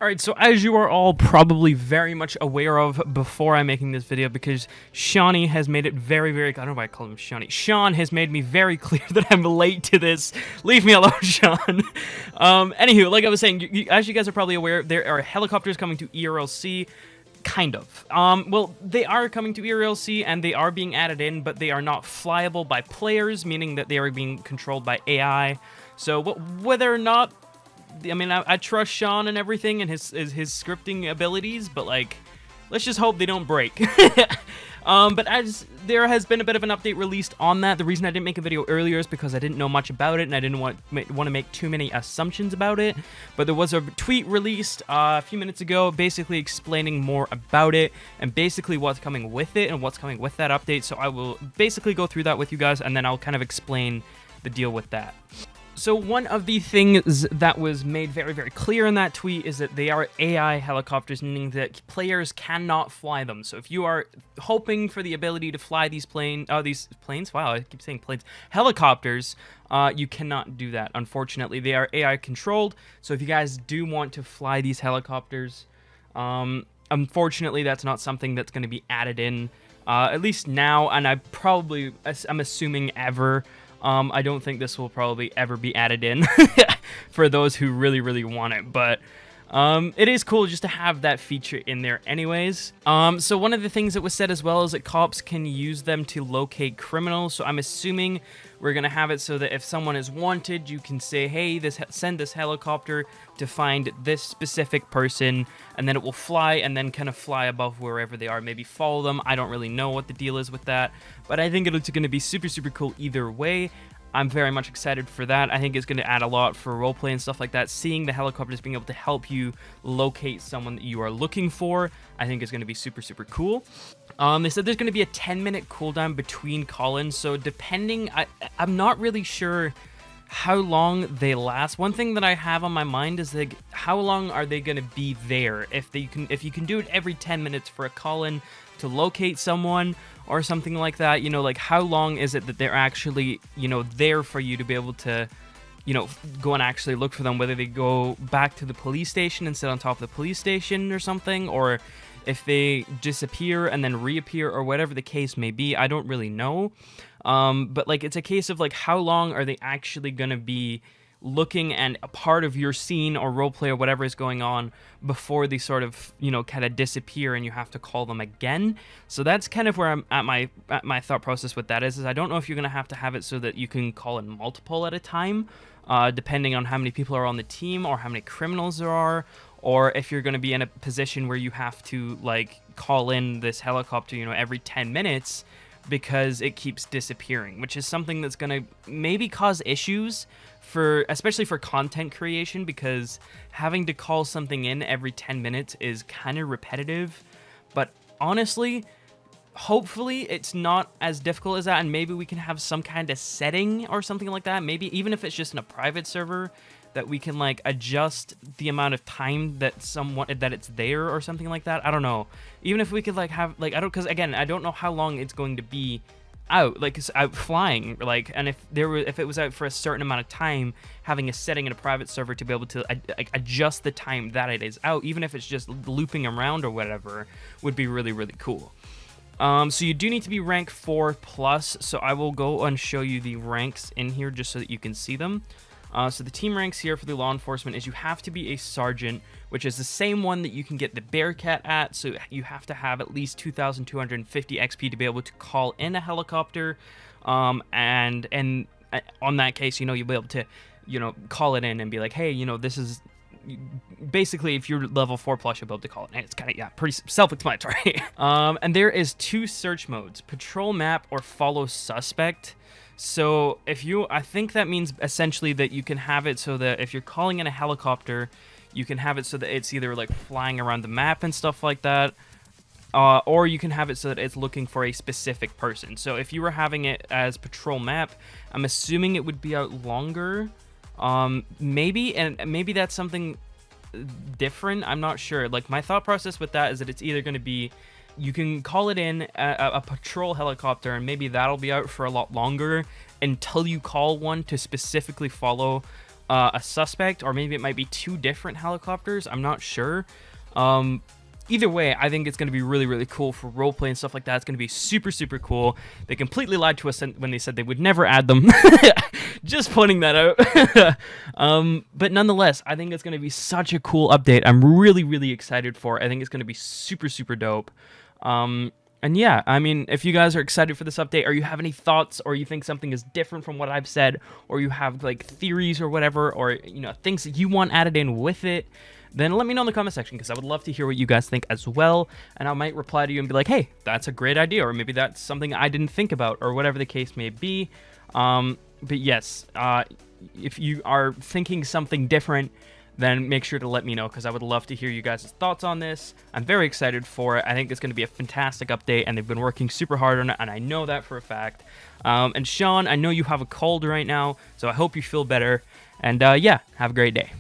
Alright, so as you are all probably very much aware of before I'm making this video, because Shawnee has made it very, I don't know why I call him Shawnee. Sean has made me very clear that I'm late to this. Leave me alone, Sean. Anywho, like I was saying, as you guys are probably aware, there are helicopters coming to ERLC. Kind of. Well, they are coming to ERLC and they are being added in, but they are not flyable by players, meaning that they are being controlled by AI. So whether or not, I mean, I trust Sean and everything and his scripting abilities, but like, let's just hope they don't break. But as there has been a bit of an update released on that, the reason I didn't make a video earlier is because I didn't know much about it and I didn't want to make too many assumptions about it. But there was a tweet released a few minutes ago basically explaining more about it and basically what's coming with it and what's coming with that update. So I will basically go through that with you guys and then I'll kind of explain the deal with that. So one of the things that was made very, very clear in that tweet is that they are AI helicopters, meaning that players cannot fly them. So if you are hoping for the ability to fly these planes, wow, I keep saying planes, helicopters, you cannot do that, unfortunately. They are AI controlled, so if you guys do want to fly these helicopters, unfortunately that's not something that's going to be added in, at least now, and I'm assuming ever. I don't think this will probably ever be added in for those who really, really want it, but it is cool just to have that feature in there anyways. So one of the things that was said as well is that cops can use them to locate criminals, so I'm assuming we're going to have it so that if someone is wanted, you can say, hey, send this helicopter to find this specific person, and then it will fly and then kind of fly above wherever they are, maybe follow them. I don't really know what the deal is with that, but I think it's going to be super, super cool either way. I'm very much excited for that. I think it's going to add a lot for roleplay and stuff like that. Seeing the helicopters being able to help you locate someone that you are looking for, I think is going to be super, super cool. They said there's going to be a 10-minute cooldown between call-ins, so depending, I'm not really sure how long they last. One thing that I have on my mind is like, how long are they going to be there? If you can do it every 10 minutes for a call-in to locate someone or something like that, you know, like how long is it that they're actually, you know, there for you to be able to, you know, go and actually look for them, whether they go back to the police station and sit on top of the police station or something, or if they disappear and then reappear or whatever the case may be. I don't really know. But like, it's a case of like, how long are they actually going to be looking and a part of your scene or roleplay or whatever is going on before they sort of, you know, kind of disappear and you have to call them again. So that's kind of where I'm at my thought process with that is I don't know if you're going to have it so that you can call in multiple at a time, depending on how many people are on the team or how many criminals there are, or if you're going to be in a position where you have to like call in this helicopter, you know, every 10 minutes because it keeps disappearing, which is something that's going to maybe cause issues especially for content creation, because having to call something in every 10 minutes is kind of repetitive. But honestly, hopefully it's not as difficult as that, and maybe we can have some kind of setting or something like that, maybe even if it's just in a private server, that we can like adjust the amount of time that it's there or something like that. I don't know. Even if we could like have like, because again, I don't know how long it's going to be out, like it's out flying, like, and if it was out for a certain amount of time, having a setting in a private server to be able to adjust the time that it is out, even if it's just looping around or whatever, would be really, really cool. So you do need to be rank 4+, so I will go and show you the ranks in here just so that you can see them. So the team ranks here for the law enforcement is you have to be a sergeant, which is the same one that you can get the Bearcat at. So you have to have at least 2,250 XP to be able to call in a helicopter. And on that case, you know, you'll be able to, you know, call it in and be like, hey, you know, this is basically, if you're level 4+, you'll be able to call it. And it's kind of, yeah, pretty self-explanatory. And there is 2 search modes, patrol map or follow suspect. So I think that means essentially that you can have it so that if you're calling in a helicopter, you can have it so that it's either like flying around the map and stuff like that, or you can have it so that it's looking for a specific person. So if you were having it as patrol map, I'm assuming it would be out longer, maybe that's something different. I'm not sure. Like, my thought process with that is that it's either going to be, you can call it in a patrol helicopter, and maybe that'll be out for a lot longer until you call one to specifically follow a suspect, or maybe it might be 2 different helicopters. I'm not sure. Either way, I think it's going to be really, really cool for roleplay and stuff like that. It's going to be super, super cool. They completely lied to us when they said they would never add them. Just pointing that out. But nonetheless, I think it's going to be such a cool update. I'm really, really excited for it. I think it's going to be super, super dope. And yeah, I mean, if you guys are excited for this update, or you have any thoughts, or you think something is different from what I've said, or you have like theories or whatever, or you know, things that you want added in with it, then let me know in the comment section, because I would love to hear what you guys think as well, and I might reply to you and be like, hey, that's a great idea, or maybe that's something I didn't think about, or whatever the case may be. But yes, if you are thinking something different, then make sure to let me know, because I would love to hear you guys' thoughts on this. I'm very excited for it. I think it's going to be a fantastic update, and they've been working super hard on it, and I know that for a fact. And Sean, I know you have a cold right now, so I hope you feel better, and yeah, have a great day.